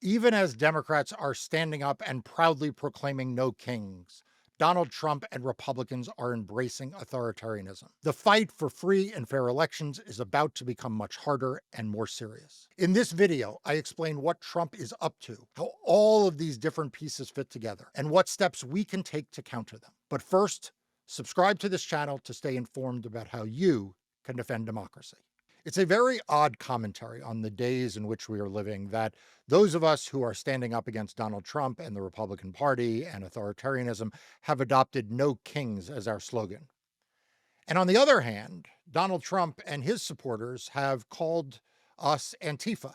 Even as Democrats are standing up and proudly proclaiming no kings, Donald Trump and Republicans are embracing authoritarianism. The fight for free and fair elections is about to become much harder and more serious. In this video, I explain what Trump is up to, how all of these different pieces fit together, and what steps we can take to counter them. But first, subscribe to this channel to stay informed about how you can defend democracy. It's a very odd commentary on the days in which we are living that those of us who are standing up against Donald Trump and the Republican Party and authoritarianism have adopted "No Kings" as our slogan. And on the other hand, Donald Trump and his supporters have called us Antifa,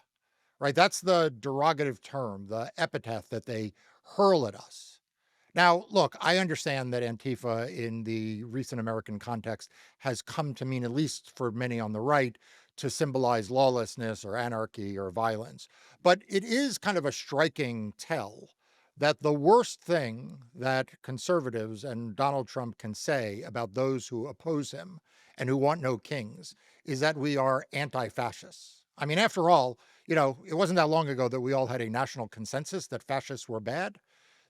right? That's the derogative term, the epithet that they hurl at us. Now, look, I understand that Antifa in the recent American context has come to mean, at least for many on the right, to symbolize lawlessness or anarchy or violence. But it is kind of a striking tell that the worst thing that conservatives and Donald Trump can say about those who oppose him and who want no kings is that we are anti-fascists. I mean, after all, it wasn't that long ago that we all had a national consensus that fascists were bad,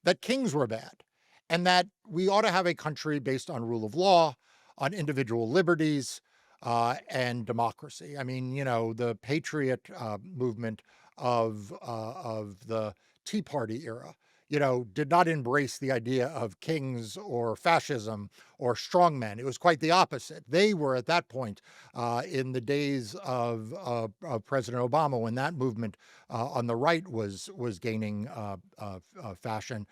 that kings were bad, and that we ought to have a country based on rule of law, on individual liberties, and democracy. I mean, the patriot movement of the Tea Party era, did not embrace the idea of kings or fascism or strongmen. It was quite the opposite. They were at that point in the days of President Obama, when that movement on the right was gaining fashion.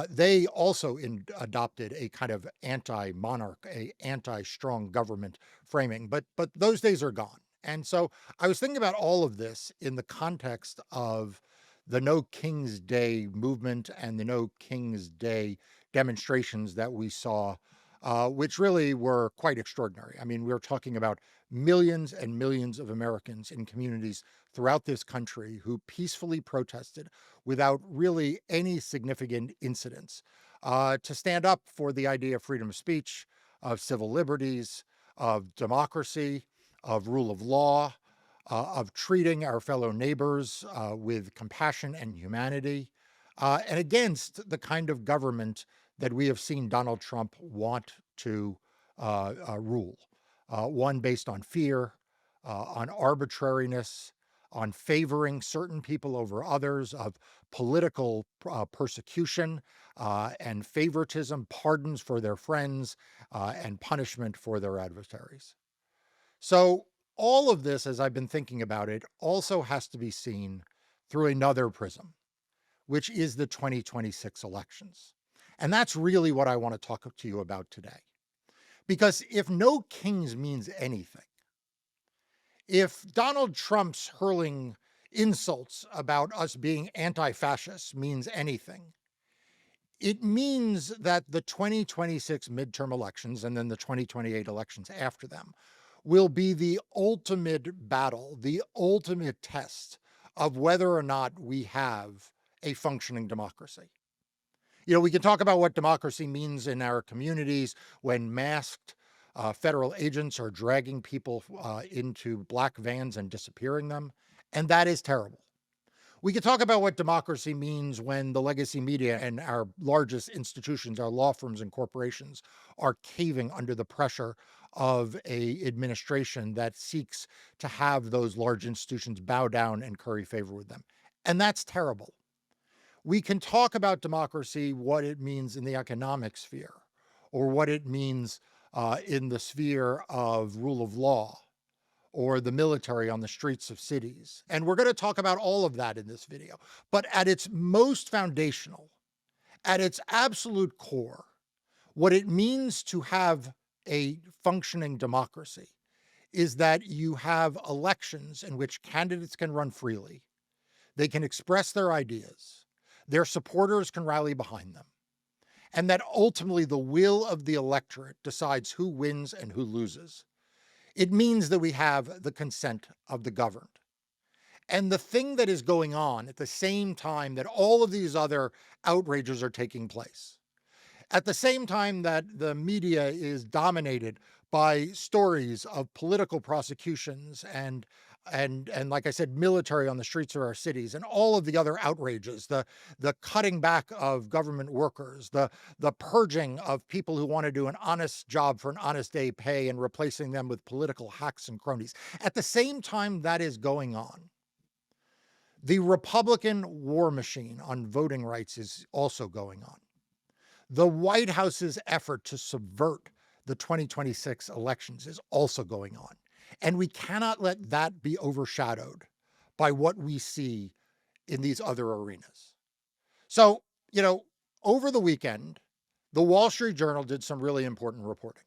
They also adopted a kind of anti-monarch, a anti-strong government framing. But those days are gone. And so I was thinking about all of this in the context of the No King's Day movement and the No King's Day demonstrations that we saw, which really were quite extraordinary. I mean, we're talking about millions and millions of Americans in communities throughout this country who peacefully protested without really any significant incidents to stand up for the idea of freedom of speech, of civil liberties, of democracy, of rule of law, of treating our fellow neighbors with compassion and humanity, and against the kind of government that we have seen Donald Trump want to rule. One based on fear, on arbitrariness, on favoring certain people over others, of political persecution and favoritism, pardons for their friends, and punishment for their adversaries. So all of this, as I've been thinking about it, also has to be seen through another prism, which is the 2026 elections. And that's really what I want to talk to you about today. Because if no kings means anything, if Donald Trump's hurling insults about us being anti-fascists means anything, it means that the 2026 midterm elections and then the 2028 elections after them will be the ultimate battle, the ultimate test of whether or not we have a functioning democracy. We can talk about what democracy means in our communities when masked federal agents are dragging people into black vans and disappearing them, and that is terrible. We could talk about what democracy means when the legacy media and our largest institutions, our law firms and corporations, are caving under the pressure of a administration that seeks to have those large institutions bow down and curry favor with them. And that's terrible. We can talk about democracy, what it means in the economic sphere, or what it means in the sphere of rule of law, or the military on the streets of cities. And we're going to talk about all of that in this video. But at its most foundational, at its absolute core, what it means to have a functioning democracy is that you have elections in which candidates can run freely. They can express their ideas. Their supporters can rally behind them. And that ultimately the will of the electorate decides who wins and who loses. It means that we have the consent of the governed. And the thing that is going on at the same time that all of these other outrages are taking place, at the same time that the media is dominated by stories of political prosecutions and and like I said, military on the streets of our cities, and all of the other outrages, the cutting back of government workers, the purging of people who want to do an honest job for an honest day pay and replacing them with political hacks and cronies. At the same time that is going on, the Republican war machine on voting rights is also going on. The White House's effort to subvert the 2026 elections is also going on. And we cannot let that be overshadowed by what we see in these other arenas. So, over the weekend, the Wall Street Journal did some really important reporting.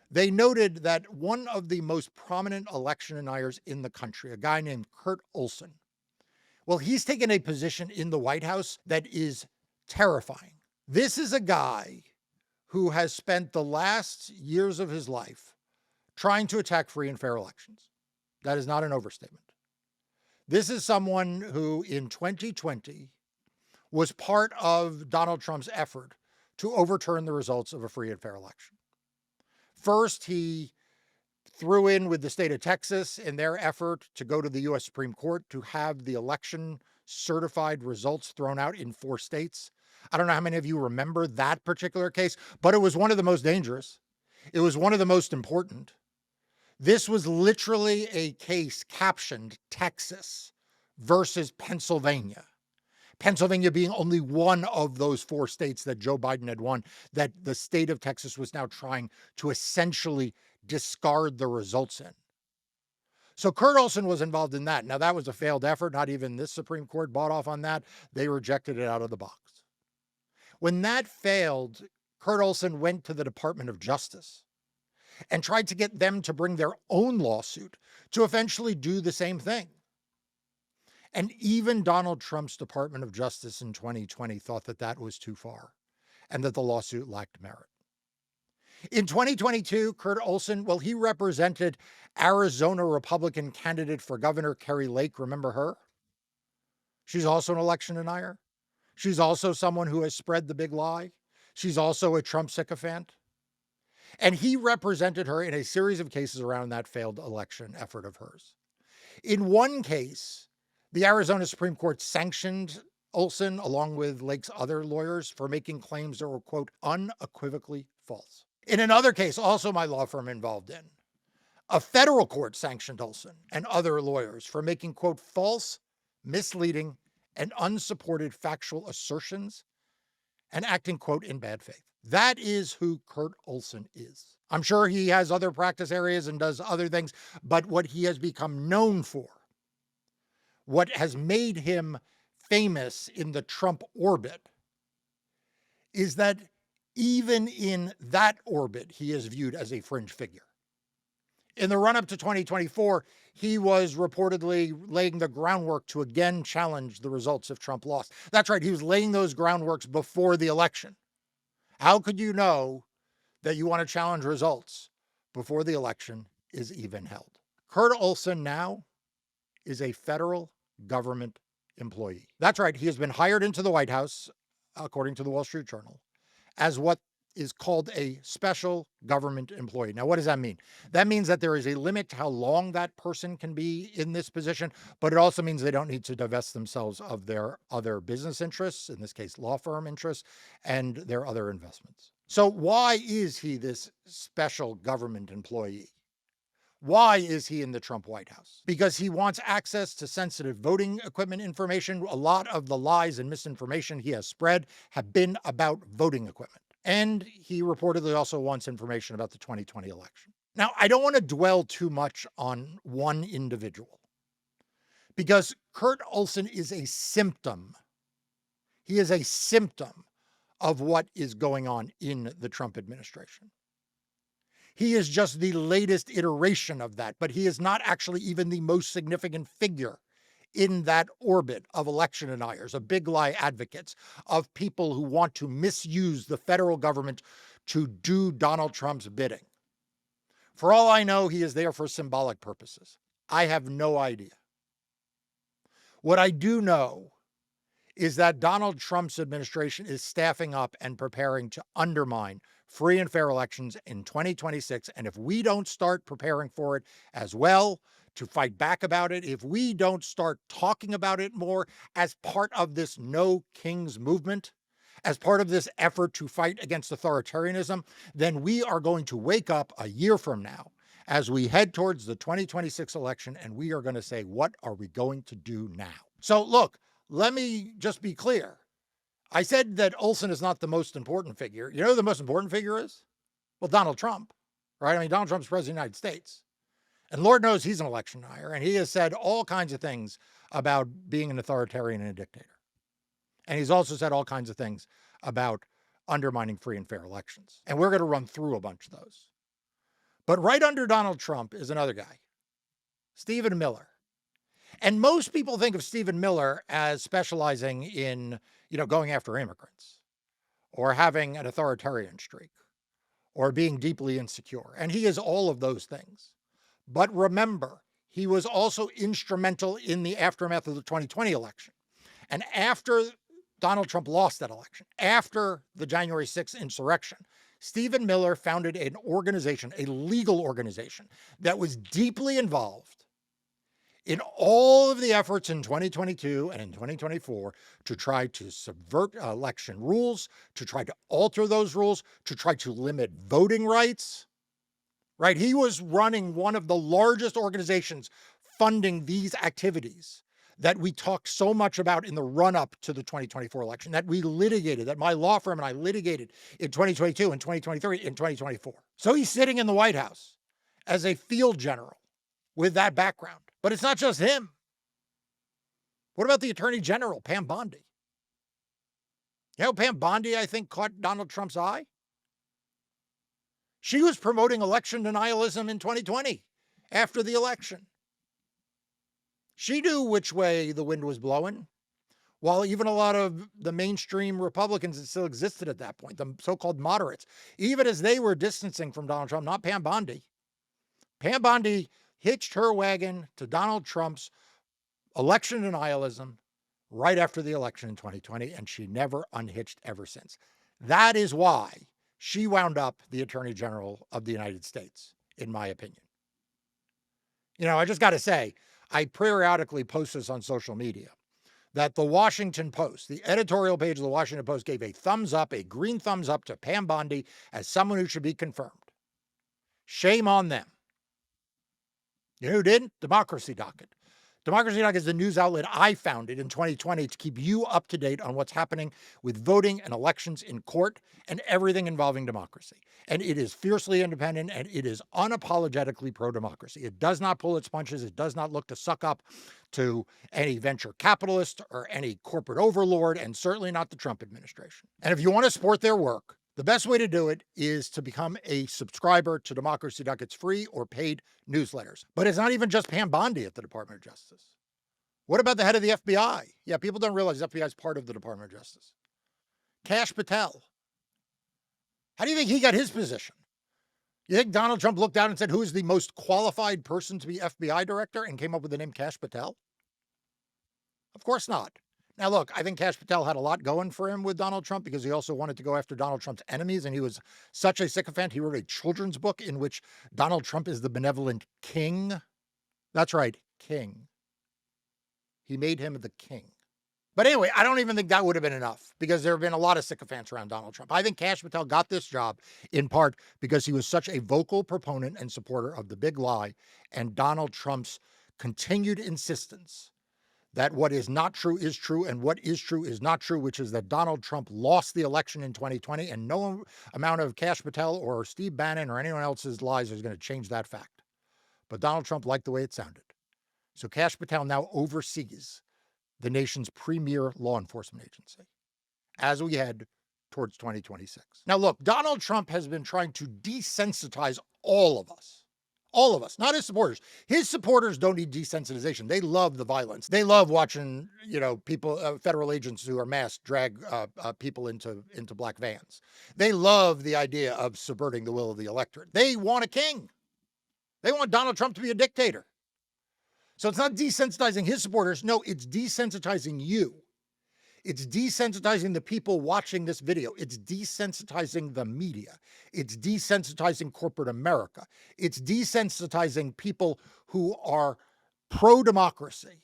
They noted that one of the most prominent election deniers in the country, a guy named Kurt Olson, well, he's taken a position in the White House that is terrifying. This is a guy who has spent the last years of his life trying to attack free and fair elections. That is not an overstatement. This is someone who in 2020 was part of Donald Trump's effort to overturn the results of a free and fair election. First, he threw in with the state of Texas in their effort to go to the U.S. Supreme Court to have the election certified results thrown out in 4 states. I don't know how many of you remember that particular case, but it was one of the most dangerous. It was one of the most important. This was literally a case captioned Texas versus Pennsylvania. Pennsylvania being only one of those 4 states that Joe Biden had won, that the state of Texas was now trying to essentially discard the results in. So Kurt Olson was involved in that. Now, that was a failed effort. Not even this Supreme Court bought off on that. They rejected it out of the box. When that failed, Kurt Olson went to the Department of Justice and tried to get them to bring their own lawsuit to eventually do the same thing. And even Donald Trump's Department of Justice in 2020 thought that that was too far and that the lawsuit lacked merit. In 2022, Kurt Olson, well, he represented Arizona Republican candidate for governor Kari Lake. Remember her? She's also an election denier. She's also someone who has spread the big lie. She's also a Trump sycophant. And he represented her in a series of cases around that failed election effort of hers. In one case, the Arizona Supreme Court sanctioned Olson, along with Lake's other lawyers, for making claims that were, quote, unequivocally false. In another case, also my law firm involved in, a federal court sanctioned Olson and other lawyers for making, quote, false, misleading, and unsupported factual assertions and acting, quote, in bad faith. That is who Kurt Olson is. I'm sure he has other practice areas and does other things, but what he has become known for, what has made him famous in the Trump orbit, is that even in that orbit, he is viewed as a fringe figure. In the run-up to 2024, he was reportedly laying the groundwork to again challenge the results if Trump lost. That's right, he was laying those groundworks before the election. How could you know that you want to challenge results before the election is even held? Kurt Olson now is a federal government employee. That's right, he has been hired into the White House, according to the Wall Street Journal, as what is called a special government employee. Now, what does that mean? That means that there is a limit to how long that person can be in this position, but it also means they don't need to divest themselves of their other business interests, in this case, law firm interests, and their other investments. So why is he this special government employee? Why is he in the Trump White House? Because he wants access to sensitive voting equipment information. A lot of the lies and misinformation he has spread have been about voting equipment. And he reportedly also wants information about the 2020 election. Now, I don't want to dwell too much on one individual because Kurt Olson is a symptom. He is a symptom of what is going on in the Trump administration. He is just the latest iteration of that, but he is not actually even the most significant figure in that orbit of election deniers, of big lie advocates, of people who want to misuse the federal government to do Donald Trump's bidding. For all I know, he is there for symbolic purposes. I have no idea. What I do know is that Donald Trump's administration is staffing up and preparing to undermine free and fair elections in 2026. And if we don't start preparing for it as well, to fight back about it, if we don't start talking about it more as part of this no kings movement, as part of this effort to fight against authoritarianism, then we are going to wake up a year from now as we head towards the 2026 election, and we are going to say, what are we going to do now? So look, let me just be clear. I said that Olson is not the most important figure. You know who the most important figure is? Well, Donald Trump, right? I mean, Donald Trump's president of the United States. And Lord knows he's an election denier, and he has said all kinds of things about being an authoritarian and a dictator. And he's also said all kinds of things about undermining free and fair elections. And we're going to run through a bunch of those. But right under Donald Trump is another guy, Stephen Miller. And most people think of Stephen Miller as specializing in, going after immigrants or having an authoritarian streak or being deeply insecure. And he is all of those things. But remember, he was also instrumental in the aftermath of the 2020 election. And after Donald Trump lost that election, after the January 6th insurrection, Stephen Miller founded an organization, a legal organization, that was deeply involved in all of the efforts in 2022 and in 2024 to try to subvert election rules, to try to alter those rules, to try to limit voting rights, right? He was running one of the largest organizations funding these activities that we talked so much about in the run-up to the 2024 election, that we litigated, that my law firm and I litigated in 2022 and 2023 and 2024. So he's sitting in the White House as a field general with that background. But it's not just him. What about the Attorney General, Pam Bondi? You know, Pam Bondi, I think, caught Donald Trump's eye. She was promoting election denialism in 2020 after the election. She knew which way the wind was blowing, while even a lot of the mainstream Republicans that still existed at that point, the so-called moderates, even as they were distancing from Donald Trump, not Pam Bondi. Pam Bondi hitched her wagon to Donald Trump's election denialism right after the election in 2020, and she never unhitched ever since. That is why she wound up the Attorney General of the United States, in my opinion. I just got to say, I periodically post this on social media, that the Washington Post, the editorial page of the Washington Post, gave a thumbs up, a green thumbs up to Pam Bondi as someone who should be confirmed. Shame on them. You know who didn't? Democracy Docket. Democracy Docket is the news outlet I founded in 2020 to keep you up to date on what's happening with voting and elections in court and everything involving democracy. And it is fiercely independent, and it is unapologetically pro-democracy. It does not pull its punches. It does not look to suck up to any venture capitalist or any corporate overlord, and certainly not the Trump administration. And if you want to support their work, the best way to do it is to become a subscriber to Democracy Docket's free or paid newsletters. But it's not even just Pam Bondi at the Department of Justice. What about the head of the FBI? Yeah, people don't realize the FBI is part of the Department of Justice. Kash Patel. How do you think he got his position? You think Donald Trump looked down and said, who is the most qualified person to be FBI director, and came up with the name Kash Patel? Of course not. Now, look, I think Kash Patel had a lot going for him with Donald Trump because he also wanted to go after Donald Trump's enemies, and he was such a sycophant. He wrote a children's book in which Donald Trump is the benevolent king. That's right, king. He made him the king. But anyway, I don't even think that would have been enough because there have been a lot of sycophants around Donald Trump. I think Kash Patel got this job in part because he was such a vocal proponent and supporter of the big lie and Donald Trump's continued insistence that what is not true is true and what is true is not true, which is that Donald Trump lost the election in 2020, and no amount of Kash Patel or Steve Bannon or anyone else's lies is going to change that fact. But Donald Trump liked the way it sounded. So Kash Patel now oversees the nation's premier law enforcement agency as we head towards 2026. Now, look, Donald Trump has been trying to desensitize all of us, not his supporters. His supporters don't need desensitization. They love the violence. They love watching, people, federal agents who are masked drag people into black vans. They love the idea of subverting the will of the electorate. They want a king. They want Donald Trump to be a dictator. So it's not desensitizing his supporters. No, it's desensitizing you. It's desensitizing the people watching this video. It's desensitizing the media. It's desensitizing corporate America. It's desensitizing people who are pro-democracy,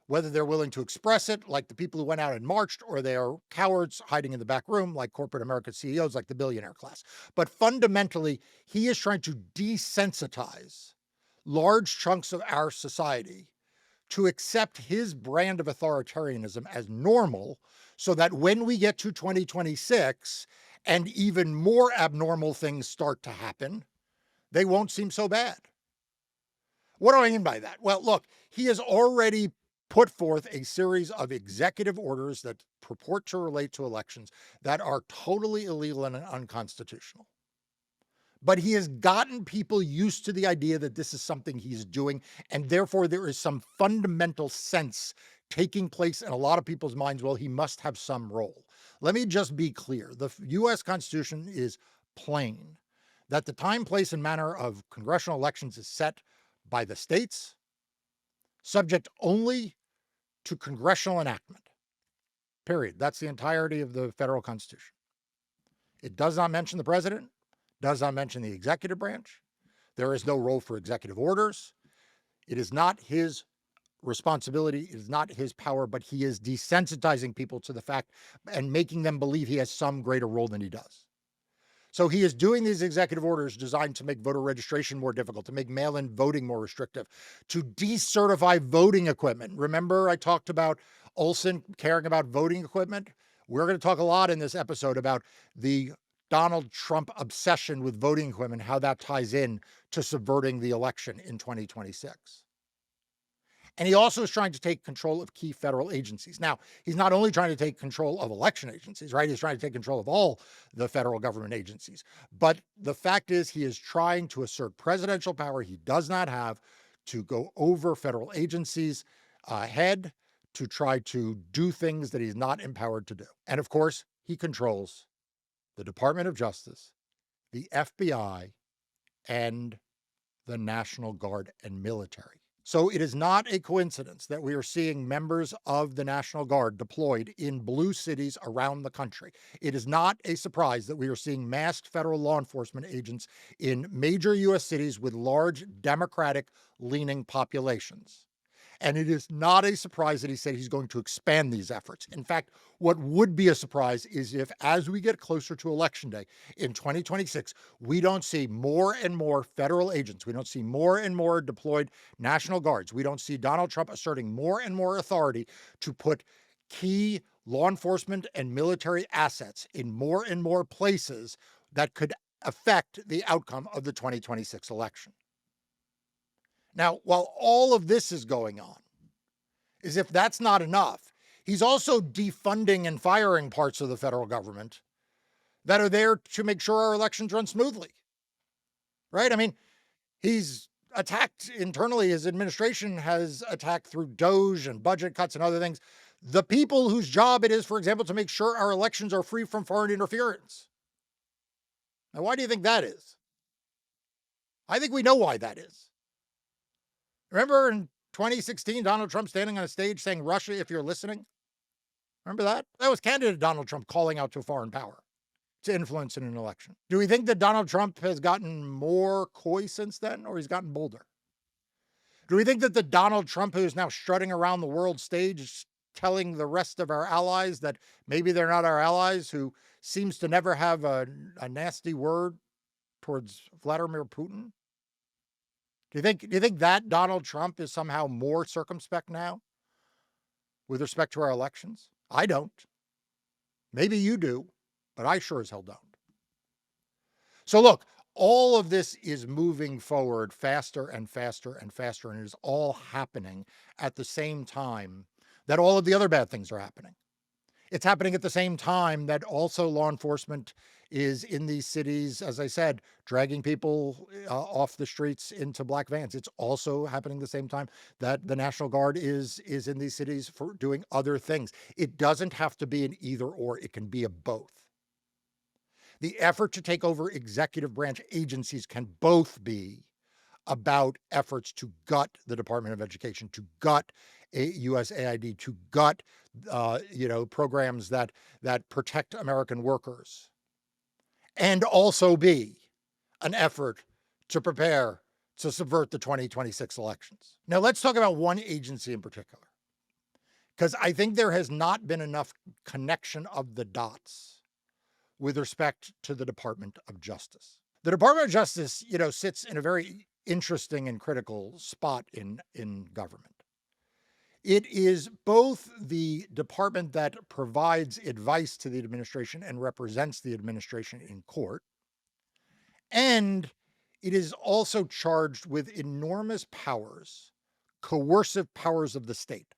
whether they're willing to express it, like the people who went out and marched, or they are cowards hiding in the back room, like corporate America CEOs, like the billionaire class. But fundamentally, he is trying to desensitize large chunks of our society to accept his brand of authoritarianism as normal, so that when we get to 2026 and even more abnormal things start to happen, they won't seem so bad. What do I mean by that? Well, look, he has already put forth a series of executive orders that purport to relate to elections that are totally illegal and unconstitutional. But he has gotten people used to the idea that this is something he's doing, and therefore there is some fundamental sense taking place in a lot of people's minds. Well, he must have some role. Let me just be clear. The US Constitution is plain that the time, place, and manner of congressional elections is set by the states, subject only to congressional enactment. Period. That's the entirety of the federal Constitution. It does not mention the president, does not mention the executive branch. There is no role for executive orders. It is not his responsibility. It is not his power, but he is desensitizing people to the fact and making them believe he has some greater role than he does. So he is doing these executive orders designed to make voter registration more difficult, to make mail-in voting more restrictive, to decertify voting equipment. Remember, I talked about Olson caring about voting equipment? We're going to talk a lot in this episode about the Donald Trump obsession with voting equipment, how that ties in to subverting the election in 2026. And he also is trying to take control of key federal agencies. Now, he's not only trying to take control of election agencies, right? He's trying to take control of all the federal government agencies. But the fact is, he is trying to assert presidential power he does not have, to go over federal agencies' head, to try to do things that he's not empowered to do. And of course, he controls the Department of Justice, the FBI, and the National Guard and military. So it is not a coincidence that we are seeing members of the National Guard deployed in blue cities around the country. It is not a surprise that we are seeing masked federal law enforcement agents in major U.S. cities with large Democratic-leaning populations. And it is not a surprise that he said he's going to expand these efforts. In fact, what would be a surprise is if, as we get closer to Election Day in 2026, we don't see more and more federal agents, we don't see more and more deployed National Guards, we don't see Donald Trump asserting more and more authority to put key law enforcement and military assets in more and more places that could affect the outcome of the 2026 election. Now, while all of this is going on, as if that's not enough, he's also defunding and firing parts of the federal government that are there to make sure our elections run smoothly, right? I mean, he's attacked internally. His administration has attacked through DOGE and budget cuts and other things, the people whose job it is, for example, to make sure our elections are free from foreign interference. Now, why do you think that is? I think we know why that is. Remember in 2016, Donald Trump standing on a stage saying, "Russia, if you're listening"? Remember that? That was candidate Donald Trump calling out to a foreign power to influence in an election. Do we think that Donald Trump has gotten more coy since then, or he's gotten bolder? Do we think that the Donald Trump who is now strutting around the world stage telling the rest of our allies that maybe they're not our allies, who seems to never have a nasty word towards Vladimir Putin? Do you think that Donald Trump is somehow more circumspect now with respect to our elections? I don't. Maybe you do, but I sure as hell don't. So look, all of this is moving forward faster and faster and faster, and it is all happening at the same time that all of the other bad things are happening. It's happening at the same time that also law enforcement is in these cities, as I said, dragging people off the streets into black vans. It's also happening at the same time that the National Guard is in these cities for doing other things. It doesn't have to be an either or, it can be a both. The effort to take over executive branch agencies can both be about efforts to gut the Department of Education, to gut USAID to gut, programs that protect American workers, and also be an effort to prepare to subvert the 2026 elections. Now, let's talk about one agency in particular, because I think there has not been enough connection of the dots with respect to the Department of Justice. The Department of Justice, sits in a very interesting and critical spot in government. It is both the department that provides advice to the administration and represents the administration in court, and it is also charged with enormous powers, coercive powers of the state.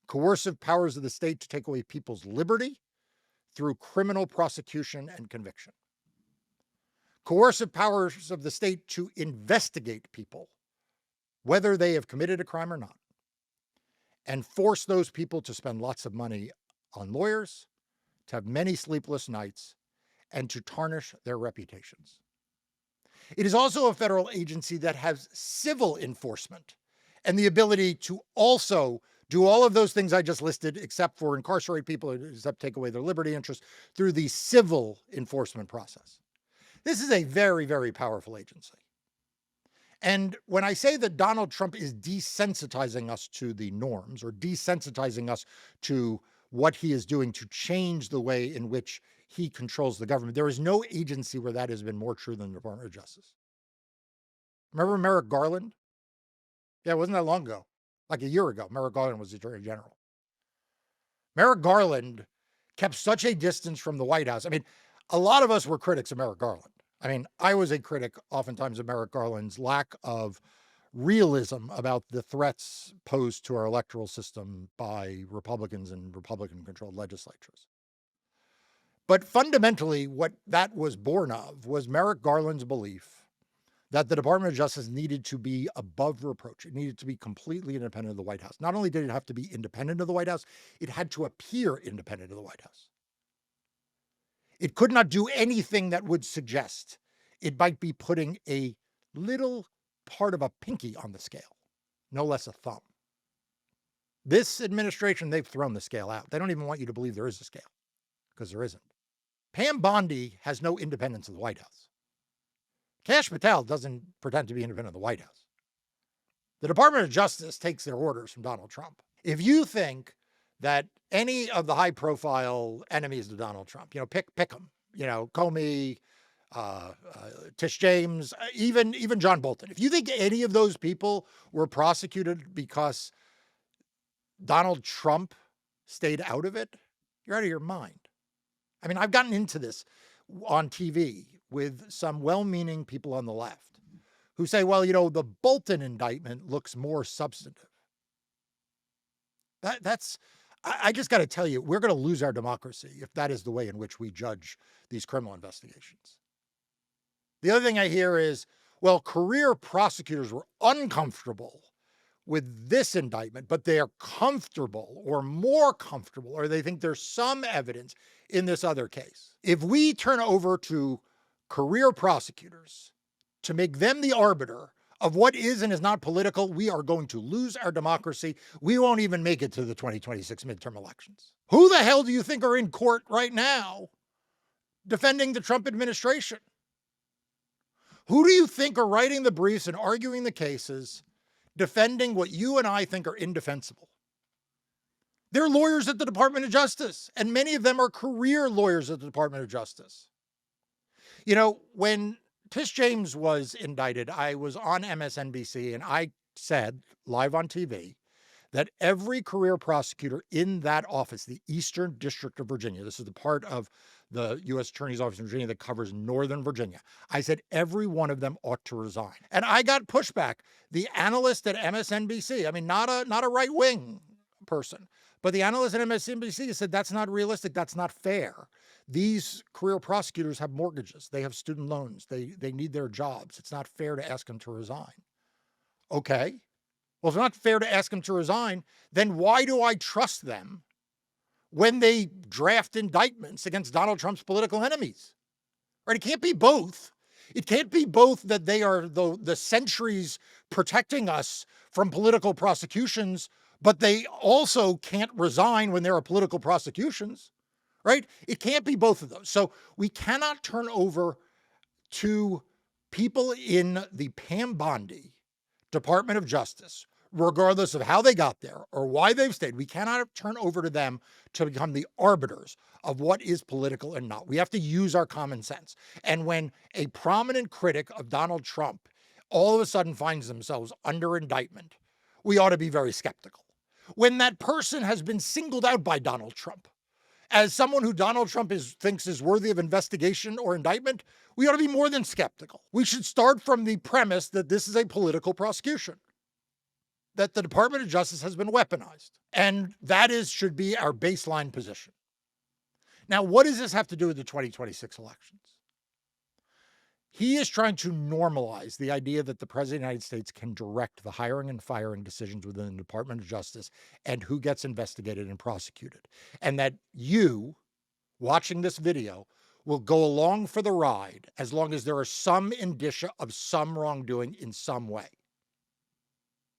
Coercive powers of the state to take away people's liberty through criminal prosecution and conviction. Coercive powers of the state to investigate people, whether they have committed a crime or not, and force those people to spend lots of money on lawyers, to have many sleepless nights, and to tarnish their reputations. It is also a federal agency that has civil enforcement and the ability to also do all of those things I just listed, except for incarcerate people, except take away their liberty interest through the civil enforcement process. This is a very, very powerful agency. And when I say that Donald Trump is desensitizing us to the norms or desensitizing us to what he is doing to change the way in which he controls the government, there is no agency where that has been more true than the Department of Justice. Remember Merrick Garland? Yeah, it wasn't that long ago. Like a year ago, Merrick Garland was the Attorney General. Merrick Garland kept such a distance from the White House. I mean, a lot of us were critics of Merrick Garland. I mean, I was a critic oftentimes of Merrick Garland's lack of realism about the threats posed to our electoral system by Republicans and Republican-controlled legislatures. But fundamentally, what that was born of was Merrick Garland's belief that the Department of Justice needed to be above reproach. It needed to be completely independent of the White House. Not only did it have to be independent of the White House, it had to appear independent of the White House. It could not do anything that would suggest it might be putting a little part of a pinky on the scale, no less a thumb. This administration, they've thrown the scale out. They don't even want you to believe there is a scale, because there isn't. Pam Bondi has no independence of the White House. Kash Patel doesn't pretend to be independent of the White House. The Department of Justice takes their orders from Donald Trump. If you think that any of the high-profile enemies of Donald Trump, pick them, Comey, Tish James, even John Bolton, if you think any of those people were prosecuted because Donald Trump stayed out of it, you're out of your mind. I mean, I've gotten into this on TV with some well-meaning people on the left who say, well, the Bolton indictment looks more substantive. I just got to tell you, we're going to lose our democracy if that is the way in which we judge these criminal investigations. The other thing I hear is, well, career prosecutors were uncomfortable with this indictment, but they are comfortable or more comfortable, or they think there's some evidence in this other case. If we turn over to career prosecutors to make them the arbiter of what is and is not political, we are going to lose our democracy. We won't even make it to the 2026 midterm elections. Who the hell do you think are in court right now defending the Trump administration? Who do you think are writing the briefs and arguing the cases defending what you and I think are indefensible? They're lawyers at the Department of Justice, and many of them are career lawyers at the Department of Justice. When Tish James was indicted, I was on MSNBC, and I said live on TV that every career prosecutor in that office, the Eastern District of Virginia, this is the part of the U.S. Attorney's Office in Virginia that covers Northern Virginia, I said every one of them ought to resign. And I got pushback. The analyst at MSNBC, I mean, not a right-wing person, but the analyst at MSNBC said that's not realistic, that's not fair. These career prosecutors have mortgages, they have student loans, they need their jobs. It's not fair to ask them to resign. Okay. Well, if it's not fair to ask them to resign, then why do I trust them when they draft indictments against Donald Trump's political enemies? Right? It can't be both. It can't be both that they are the sentries protecting us from political prosecutions but they also can't resign when there are political prosecutions, right? It can't be both of those. So we cannot turn over to people in the Pam Bondi Department of Justice, regardless of how they got there or why they've stayed. We cannot turn over to them to become the arbiters of what is political and not. We have to use our common sense. And when a prominent critic of Donald Trump all of a sudden finds themselves under indictment, we ought to be very skeptical. When that person has been singled out by Donald Trump as someone who Donald Trump thinks is worthy of investigation or indictment, we ought to be more than skeptical. We should start from the premise that this is a political prosecution, that the Department of Justice has been weaponized. And that should be our baseline position. Now, what does this have to do with the 2026 elections? He is trying to normalize the idea that the President of the United States can direct the hiring and firing decisions within the Department of Justice and who gets investigated and prosecuted. And that you, watching this video, will go along for the ride as long as there are some indicia of some wrongdoing in some way.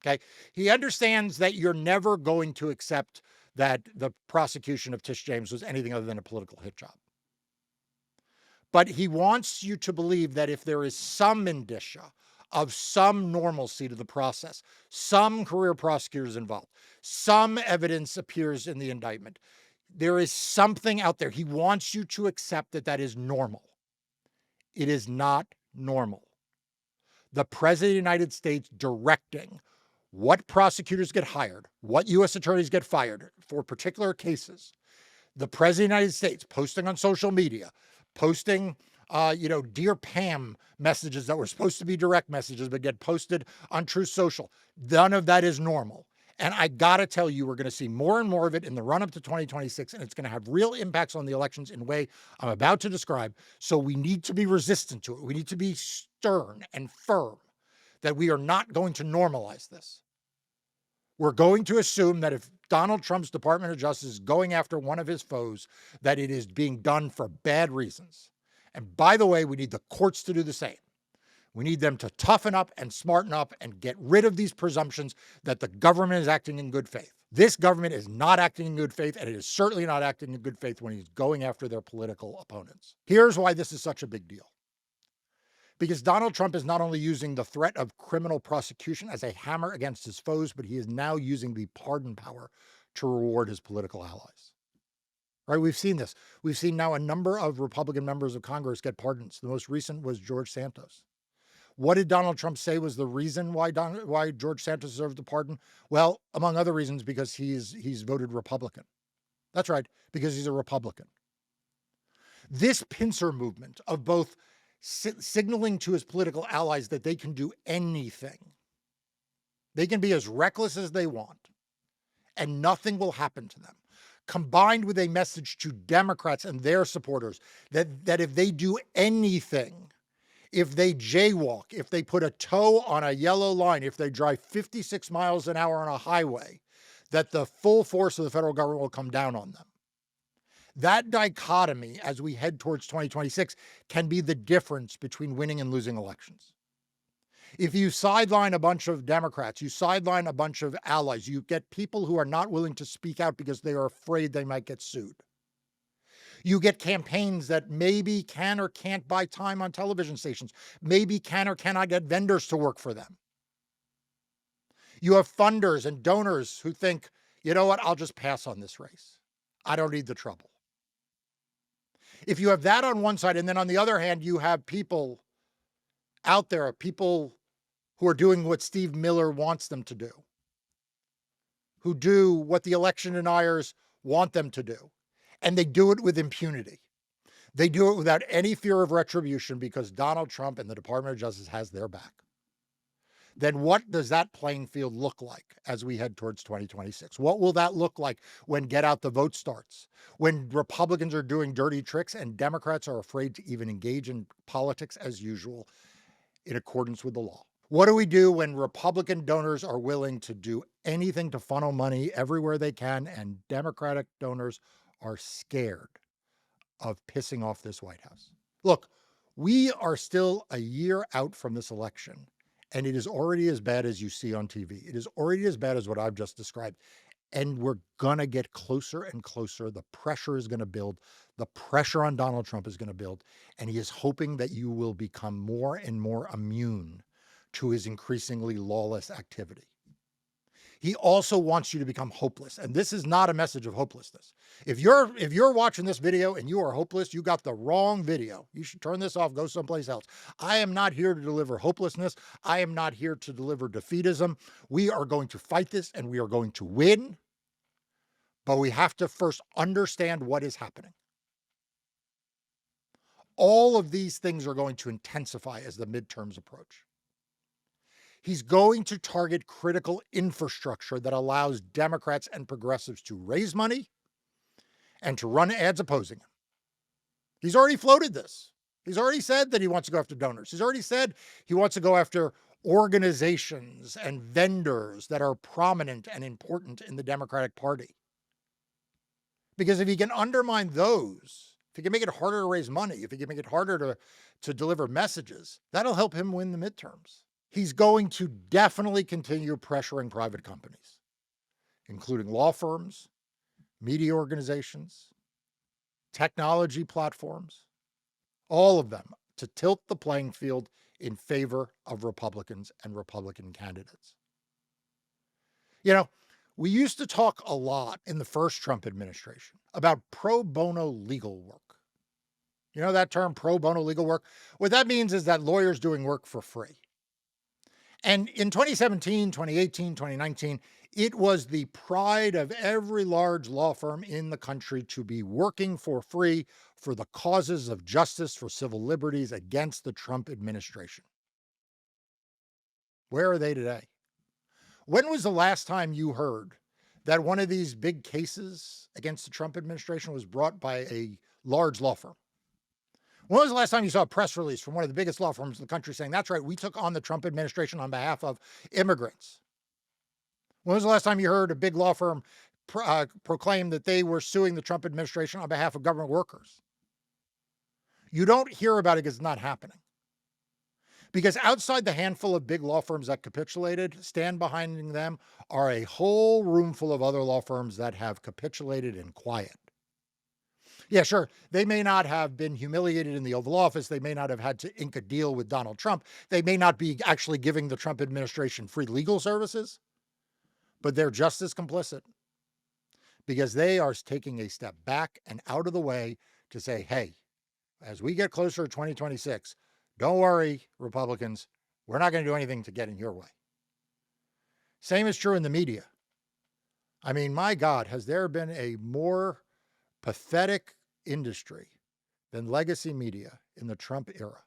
Okay? He understands that you're never going to accept that the prosecution of Tish James was anything other than a political hit job. But he wants you to believe that if there is some indicia of some normalcy to the process, some career prosecutors involved, some evidence appears in the indictment, there is something out there. He wants you to accept that that is normal. It is not normal. The President of the United States directing what prosecutors get hired, what U.S. attorneys get fired for particular cases, the President of the United States posting on social media, posting, Dear Pam messages that were supposed to be direct messages, but get posted on Truth Social. None of that is normal. And I got to tell you, we're going to see more and more of it in the run up to 2026, and it's going to have real impacts on the elections in a way I'm about to describe. So we need to be resistant to it. We need to be stern and firm that we are not going to normalize this. We're going to assume that if Donald Trump's Department of Justice is going after one of his foes, that it is being done for bad reasons. And by the way, we need the courts to do the same. We need them to toughen up and smarten up and get rid of these presumptions that the government is acting in good faith. This government is not acting in good faith, and it is certainly not acting in good faith when he's going after their political opponents. Here's why this is such a big deal. Because Donald Trump is not only using the threat of criminal prosecution as a hammer against his foes, but he is now using the pardon power to reward his political allies. Right? We've seen this. We've seen now a number of Republican members of Congress get pardons. The most recent was George Santos. What did Donald Trump say was the reason why George Santos deserved the pardon? Well, among other reasons, because he's voted Republican. That's right, because he's a Republican. This pincer movement of both signaling to his political allies that they can do anything. They can be as reckless as they want, and nothing will happen to them. Combined with a message to Democrats and their supporters that if they do anything, if they jaywalk, if they put a toe on a yellow line, if they drive 56 miles an hour on a highway, that the full force of the federal government will come down on them. That dichotomy, as we head towards 2026, can be the difference between winning and losing elections. If you sideline a bunch of Democrats, you sideline a bunch of allies, you get people who are not willing to speak out because they are afraid they might get sued. You get campaigns that maybe can or can't buy time on television stations, maybe can or cannot get vendors to work for them. You have funders and donors who think, you know what, I'll just pass on this race. I don't need the trouble. If you have that on one side, and then on the other hand, you have people out there, people who are doing what Steve Miller wants them to do, who do what the election deniers want them to do, and they do it with impunity. They do it without any fear of retribution because Donald Trump and the Department of Justice has their back. Then what does that playing field look like as we head towards 2026? What will that look like when get out the vote starts? When Republicans are doing dirty tricks and Democrats are afraid to even engage in politics as usual in accordance with the law? What do we do when Republican donors are willing to do anything to funnel money everywhere they can and Democratic donors are scared of pissing off this White House? Look, we are still a year out from this election. And it is already as bad as you see on TV. It is already as bad as what I've just described. And we're going to get closer and closer. The pressure is going to build. The pressure on Donald Trump is going to build. And he is hoping that you will become more and more immune to his increasingly lawless activity. He also wants you to become hopeless. And this is not a message of hopelessness. If you're watching this video and you are hopeless, you got the wrong video. You should turn this off, go someplace else. I am not here to deliver hopelessness. I am not here to deliver defeatism. We are going to fight this and we are going to win. But we have to first understand what is happening. All of these things are going to intensify as the midterms approach. He's going to target critical infrastructure that allows Democrats and progressives to raise money and to run ads opposing him. He's already floated this. He's already said that he wants to go after donors. He's already said he wants to go after organizations and vendors that are prominent and important in the Democratic Party. Because if he can undermine those, if he can make it harder to raise money, if he can make it harder to deliver messages, that'll help him win the midterms. He's going to definitely continue pressuring private companies, including law firms, media organizations, technology platforms, all of them, to tilt the playing field in favor of Republicans and Republican candidates. You know, we used to talk a lot in the first Trump administration about pro bono legal work. You know that term, pro bono legal work? What that means is that lawyers doing work for free. And in 2017, 2018, 2019, it was the pride of every large law firm in the country to be working for free for the causes of justice, for civil liberties against the Trump administration. Where are they today? When was the last time you heard that one of these big cases against the Trump administration was brought by a large law firm? When was the last time you saw a press release from one of the biggest law firms in the country saying, that's right, we took on the Trump administration on behalf of immigrants? When was the last time you heard a big law firm proclaim that they were suing the Trump administration on behalf of government workers? You don't hear about it because it's not happening. Because outside the handful of big law firms that capitulated, stand behind them are a whole room full of other law firms that have capitulated in quiet. Yeah, sure. They may not have been humiliated in the Oval Office. They may not have had to ink a deal with Donald Trump. They may not be actually giving the Trump administration free legal services, but they're just as complicit because they are taking a step back and out of the way to say, hey, as we get closer to 2026, don't worry, Republicans, we're not going to do anything to get in your way. Same is true in the media. I mean, my God, has there been a more pathetic industry than legacy media in the Trump era?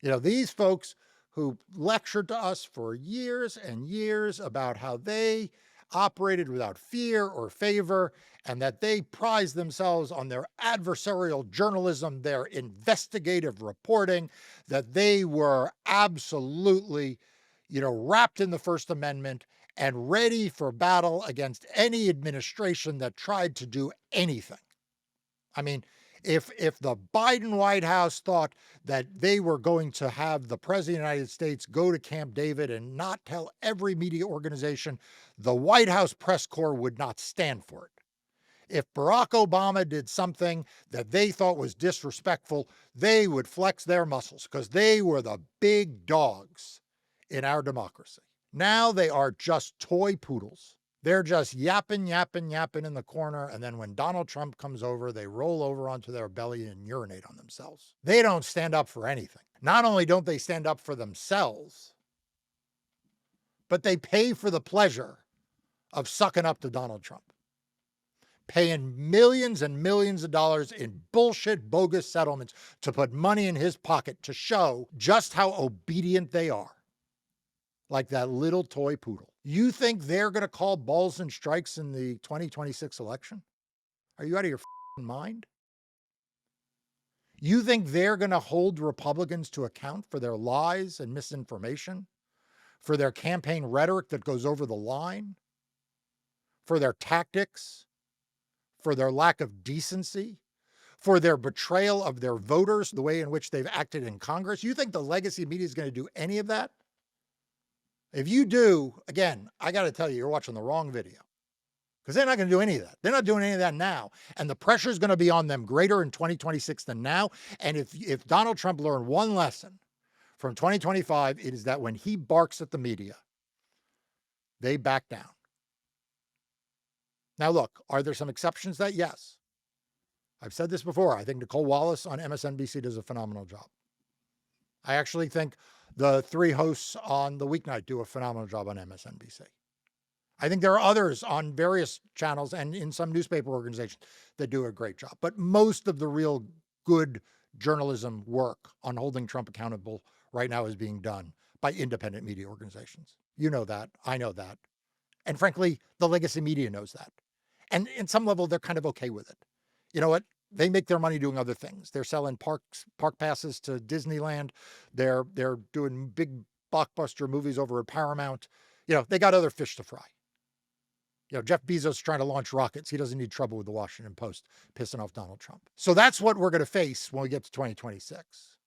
You know, these folks who lectured to us for years and years about how they operated without fear or favor and that they prized themselves on their adversarial journalism, their investigative reporting, that they were absolutely, wrapped in the First Amendment and ready for battle against any administration that tried to do anything. I mean, if the Biden White House thought that they were going to have the President of the United States go to Camp David and not tell every media organization, the White House press corps would not stand for it. If Barack Obama did something that they thought was disrespectful, they would flex their muscles because they were the big dogs in our democracy. Now they are just toy poodles. They're just yapping in the corner. And then when Donald Trump comes over, they roll over onto their belly and urinate on themselves. They don't stand up for anything. Not only don't they stand up for themselves, but they pay for the pleasure of sucking up to Donald Trump, paying millions and millions of dollars in bullshit, bogus settlements to put money in his pocket to show just how obedient they are. Like that little toy poodle. You think they're going to call balls and strikes in the 2026 election? Are you out of your mind? You think they're going to hold Republicans to account for their lies and misinformation, for their campaign rhetoric that goes over the line, for their tactics, for their lack of decency, for their betrayal of their voters, the way in which they've acted in Congress. You think the legacy media is going to do any of that? If you do, again, I got to tell you, you're watching the wrong video, because they're not going to do any of that. They're not doing any of that now. And the pressure is going to be on them greater in 2026 than now. And if Donald Trump learned one lesson from 2025, it is that when he barks at the media, they back down. Now, look, are there some exceptions to that? Yes. I've said this before. I think Nicole Wallace on MSNBC does a phenomenal job. I actually think the three hosts on the weeknight do a phenomenal job on MSNBC. I think there are others on various channels and in some newspaper organizations that do a great job. But most of the real good journalism work on holding Trump accountable right now is being done by independent media organizations. You know that. I know that. And frankly, the legacy media knows that. And in some level, they're kind of okay with it. You know what? They make their money doing other things. They're selling park passes to Disneyland. They're doing big blockbuster movies over at Paramount. You know, they got other fish to fry. You know, Jeff Bezos is trying to launch rockets. He doesn't need trouble with the Washington Post pissing off Donald Trump. So that's what we're going to face when we get to 2026.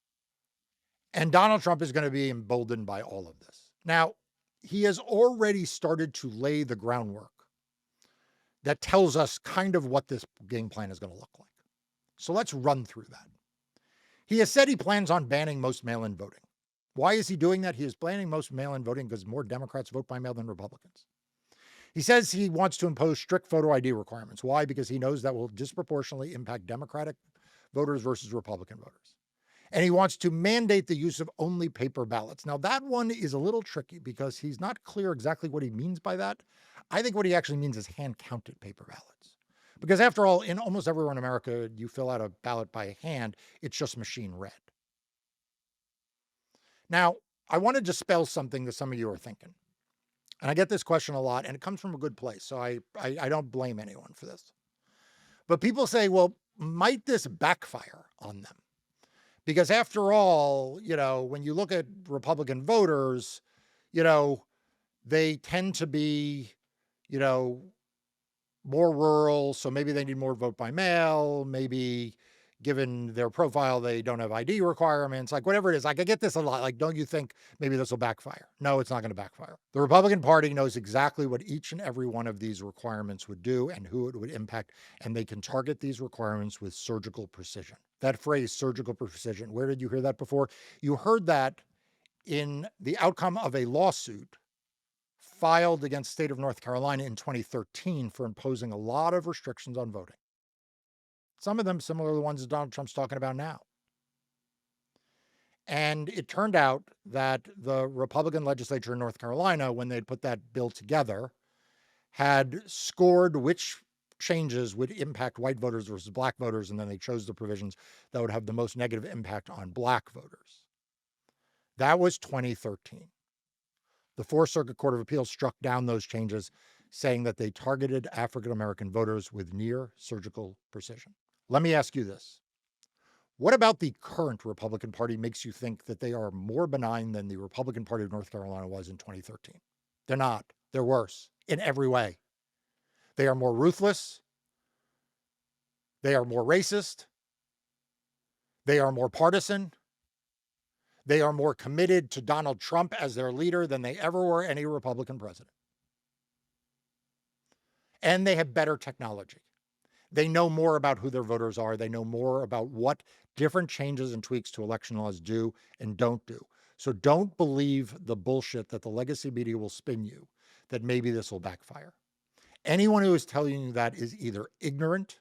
And Donald Trump is going to be emboldened by all of this. Now, he has already started to lay the groundwork that tells us kind of what this game plan is going to look like. So let's run through that. He has said he plans on banning most mail-in voting. Why is he doing that? He is banning most mail-in voting because more Democrats vote by mail than Republicans. He says he wants to impose strict photo ID requirements. Why? Because he knows that will disproportionately impact Democratic voters versus Republican voters. And he wants to mandate the use of only paper ballots. Now, that one is a little tricky because he's not clear exactly what he means by that. I think what he actually means is hand-counted paper ballots. Because after all, in almost everywhere in America, you fill out a ballot by hand, it's just machine read. Now, I want to dispel something that some of you are thinking. And I get this question a lot, and it comes from a good place, so I don't blame anyone for this. But people say, well, might this backfire on them? Because after all, you know, when you look at Republican voters, you know, they tend to be, you know, more rural, so maybe they need more vote by mail, maybe given their profile, they don't have ID requirements, like whatever it is. Like I get this a lot. Like, don't you think maybe this will backfire? No, it's not going to backfire. The Republican Party knows exactly what each and every one of these requirements would do and who it would impact, and they can target these requirements with surgical precision. That phrase, surgical precision, where did you hear that before? You heard that in the outcome of a lawsuit filed against the state of North Carolina in 2013 for imposing a lot of restrictions on voting. Some of them similar to the ones that Donald Trump's talking about now. And it turned out that the Republican legislature in North Carolina, when they'd put that bill together, had scored which changes would impact white voters versus black voters, and then they chose the provisions that would have the most negative impact on black voters. That was 2013. The Fourth Circuit Court of Appeals struck down those changes, saying that they targeted African-American voters with near surgical precision. Let me ask you this. What about the current Republican Party makes you think that they are more benign than the Republican Party of North Carolina was in 2013? They're not. They're worse in every way. They are more ruthless. They are more racist. They are more partisan. They are more committed to Donald Trump as their leader than they ever were any Republican president. And they have better technology. They know more about who their voters are. They know more about what different changes and tweaks to election laws do and don't do. So don't believe the bullshit that the legacy media will spin you that maybe this will backfire. Anyone who is telling you that is either ignorant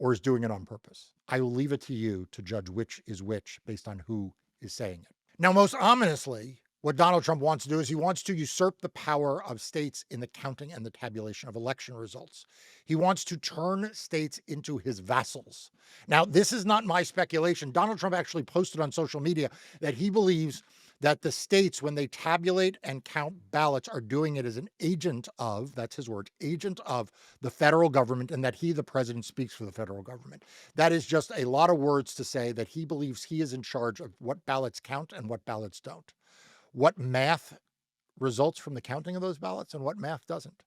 or is doing it on purpose. I will leave it to you to judge which is which based on who is saying it. Now, most ominously, what Donald Trump wants to do is he wants to usurp the power of states in the counting and the tabulation of election results. He wants to turn states into his vassals. Now, this is not my speculation. Donald Trump actually posted on social media that he believes that the states, when they tabulate and count ballots, are doing it as an agent of, that's his word, agent of the federal government, and that he, the president, speaks for the federal government. That is just a lot of words to say that he believes he is in charge of what ballots count and what ballots don't. What math results from the counting of those ballots and what math doesn't.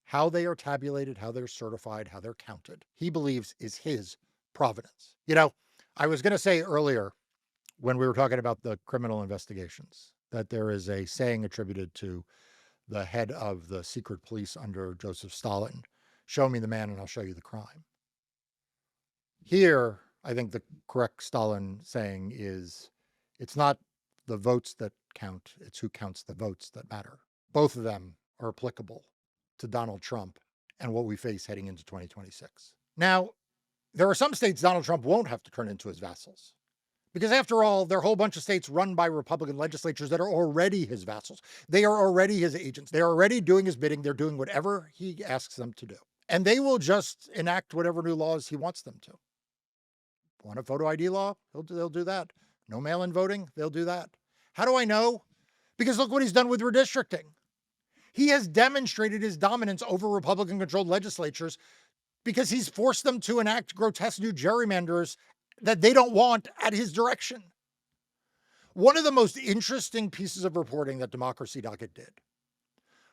how they are tabulated, how they're certified, how they're counted, he believes is his providence. You know, I was going to say earlier when we were talking about the criminal investigations that there is a saying attributed to the head of the secret police under Joseph Stalin, show me the man and I'll show you the crime. Here, I think the correct Stalin saying is, it's not the votes that count, it's who counts the votes that matter. Both of them are applicable to Donald Trump and what we face heading into 2026. Now, there are some states Donald Trump won't have to turn into his vassals. Because after all, there are a whole bunch of states run by Republican legislatures that are already his vassals. They are already his agents. They're already doing his bidding. They're doing whatever he asks them to do. And they will just enact whatever new laws he wants them to. Want a photo ID law? They'll do that. No mail-in voting? They'll do that. How do I know? Because look what he's done with redistricting. He has demonstrated his dominance over Republican-controlled legislatures because he's forced them to enact grotesque new gerrymanders that they don't want at his direction. One of the most interesting pieces of reporting that Democracy Docket did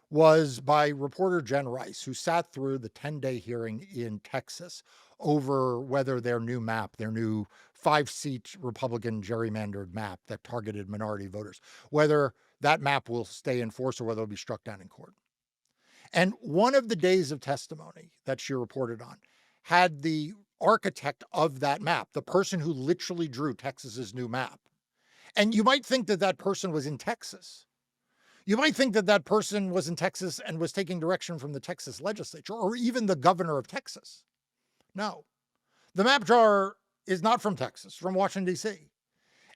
was by reporter Jen Rice, who sat through the 10-day hearing in Texas over whether their new map, their new 5-seat Republican gerrymandered map that targeted minority voters, whether that map will stay in force or whether it'll be struck down in court. And one of the days of testimony that she reported on had the architect of that map, the person who literally drew Texas's new map. And you might think that that person was in Texas. You might think that that person was in Texas and was taking direction from the Texas legislature or even the governor of Texas. No, the map drawer is not from Texas, from Washington, D.C.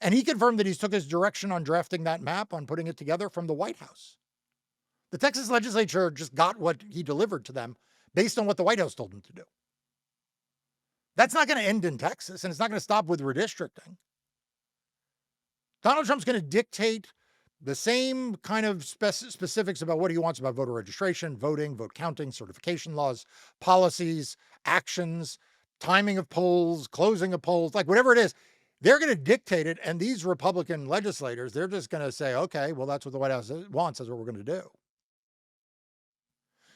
And he confirmed that he took his direction on drafting that map, on putting it together from the White House. The Texas legislature just got what he delivered to them based on what the White House told him to do. That's not going to end in Texas, and it's not going to stop with redistricting. Donald Trump's going to dictate the same kind of specifics about what he wants about voter registration, voting, vote counting, certification laws, policies, actions, timing of polls, closing of polls, like whatever it is. They're going to dictate it, and these Republican legislators, they're just going to say, okay, well, that's what the White House wants. That's what we're going to do.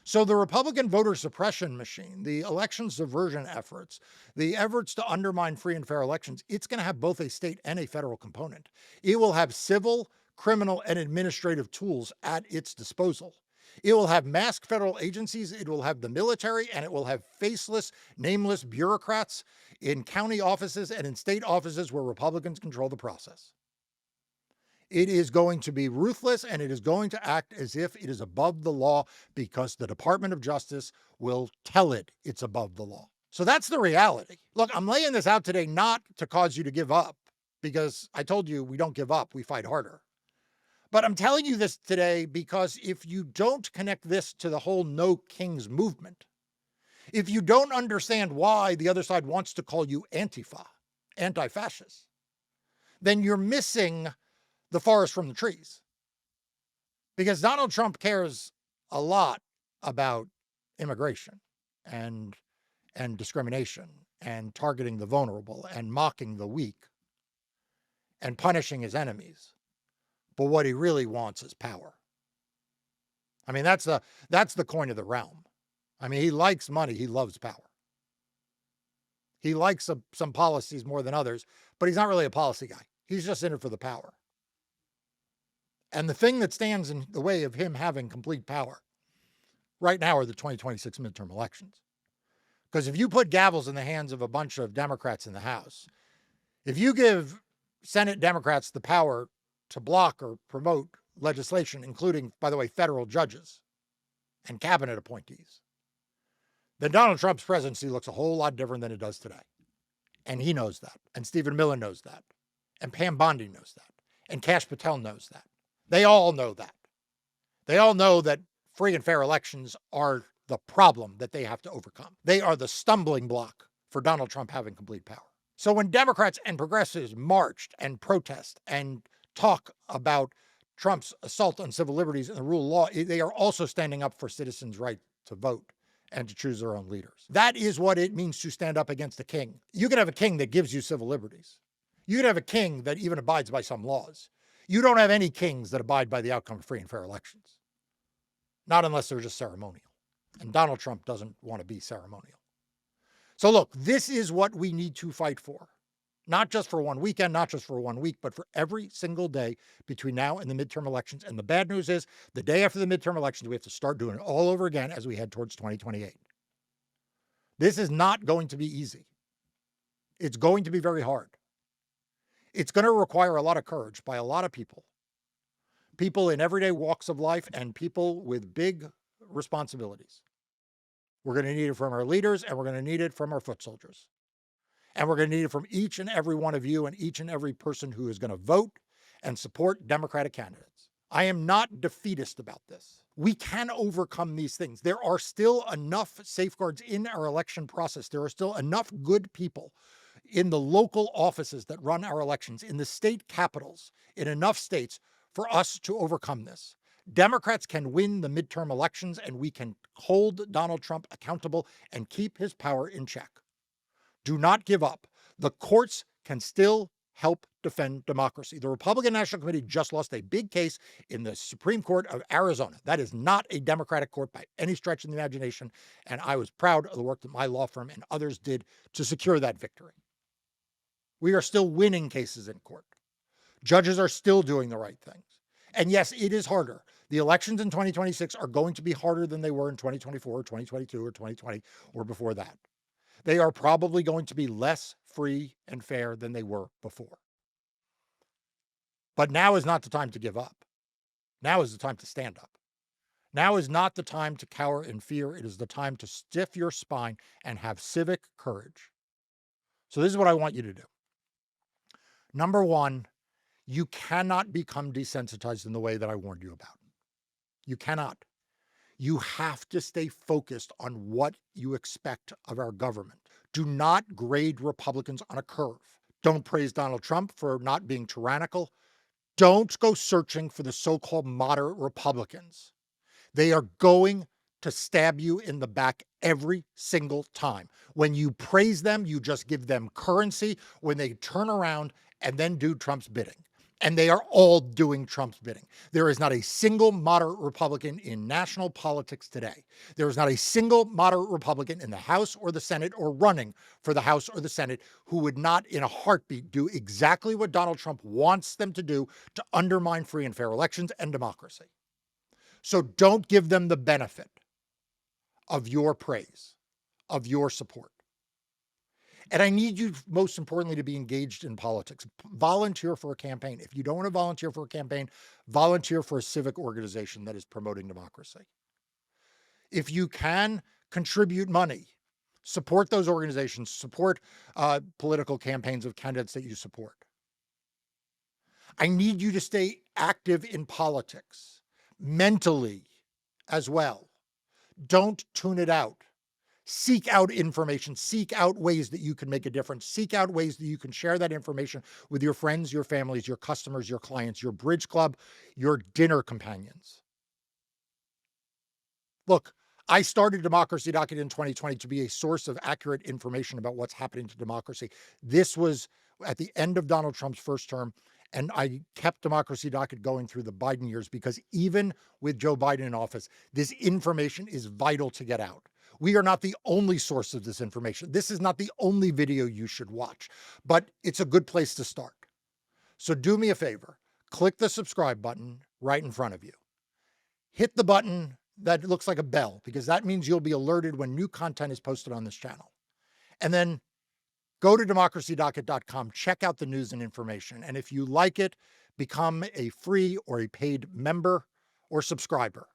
So the Republican voter suppression machine, the election subversion efforts, the efforts to undermine free and fair elections, it's going to have both a state and a federal component. It will have civil, criminal, and administrative tools at its disposal. It will have masked federal agencies, it will have the military, and it will have faceless, nameless bureaucrats in county offices and in state offices where Republicans control the process. It is going to be ruthless, and it is going to act as if it is above the law because the Department of Justice will tell it it's above the law. So that's the reality. Look, I'm laying this out today not to cause you to give up, because I told you we don't give up, we fight harder. But I'm telling you this today because if you don't connect this to the whole No Kings movement, if you don't understand why the other side wants to call you Antifa, anti-fascist, then you're missing the forest from the trees. Because Donald Trump cares a lot about immigration and discrimination and targeting the vulnerable and mocking the weak and punishing his enemies. But what he really wants is power. I mean, that's the coin of the realm. I mean, he likes money. He loves power. He likes some policies more than others, but he's not really a policy guy. He's just in it for the power. And the thing that stands in the way of him having complete power right now are the 2026 midterm elections. Because if you put gavels in the hands of a bunch of Democrats in the House, if you give Senate Democrats the power to block or promote legislation, including, by the way, federal judges and cabinet appointees, then Donald Trump's presidency looks a whole lot different than it does today. And he knows that. And Stephen Miller knows that. And Pam Bondi knows that. And Kash Patel knows that. They all know that. They all know that free and fair elections are the problem that they have to overcome. They are the stumbling block for Donald Trump having complete power. So when Democrats and progressives marched and protest and talk about Trump's assault on civil liberties and the rule of law, they are also standing up for citizens' right to vote and to choose their own leaders. That is what it means to stand up against a king. You can have a king that gives you civil liberties. You can have a king that even abides by some laws. You don't have any kings that abide by the outcome of free and fair elections. Not unless they're just ceremonial. And Donald Trump doesn't want to be ceremonial. So look, this is what we need to fight for. Not just for one weekend, not just for 1 week, but for every single day between now and the midterm elections. And the bad news is the day after the midterm elections, we have to start doing it all over again as we head towards 2028. This is not going to be easy. It's going to be very hard. It's going to require a lot of courage by a lot of people in everyday walks of life and people with big responsibilities. We're going to need it from our leaders, and we're going to need it from our foot soldiers. And we're going to need it from each and every one of you and each and every person who is going to vote and support Democratic candidates. I am not defeatist about this. We can overcome these things. There are still enough safeguards in our election process. There are still enough good people in the local offices that run our elections, in the state capitals, in enough states for us to overcome this. Democrats can win the midterm elections, and we can hold Donald Trump accountable and keep his power in check. Do not give up. The courts can still help defend democracy. The Republican National Committee just lost a big case in the Supreme Court of Arizona. That is not a Democratic court by any stretch of the imagination, and I was proud of the work that my law firm and others did to secure that victory. We are still winning cases in court. Judges are still doing the right things. And yes, it is harder. The elections in 2026 are going to be harder than they were in 2024 or 2022 or 2020 or before that. They are probably going to be less free and fair than they were before. But now is not the time to give up. Now is the time to stand up. Now is not the time to cower in fear. It is the time to stiff your spine and have civic courage. So this is what I want you to do. Number one, you cannot become desensitized in the way that I warned you about. You cannot. You have to stay focused on what you expect of our government. Do not grade Republicans on a curve. Don't praise Donald Trump for not being tyrannical. Don't go searching for the so-called moderate Republicans. They are going to stab you in the back every single time. When you praise them, you just give them currency when they turn around and then do Trump's bidding. And they are all doing Trump's bidding. There is not a single moderate Republican in national politics today. There is not a single moderate Republican in the House or the Senate or running for the House or the Senate who would not in a heartbeat do exactly what Donald Trump wants them to do to undermine free and fair elections and democracy. So don't give them the benefit of your praise, of your support. And I need you, most importantly, to be engaged in politics. Volunteer for a campaign. If you don't want to volunteer for a campaign, volunteer for a civic organization that is promoting democracy. If you can, contribute money. Support those organizations. Support political campaigns of candidates that you support. I need you to stay active in politics, mentally as well. Don't tune it out. Seek out information, seek out ways that you can make a difference, seek out ways that you can share that information with your friends, your families, your customers, your clients, your bridge club, your dinner companions. Look, I started Democracy Docket in 2020 to be a source of accurate information about what's happening to democracy. This was at the end of Donald Trump's first term, and I kept Democracy Docket going through the Biden years because even with Joe Biden in office, this information is vital to get out. We are not the only source of this information. This is not the only video you should watch, but it's a good place to start. So do me a favor, click the subscribe button right in front of you. Hit the button that looks like a bell, because that means you'll be alerted when new content is posted on this channel. And then go to democracydocket.com, check out the news and information. And if you like it, become a free or a paid member or subscriber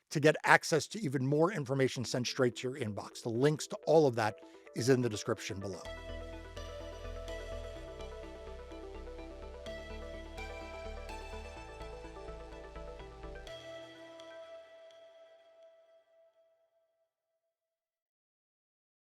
to get access to even more information sent straight to your inbox. The links to all of that is in the description below.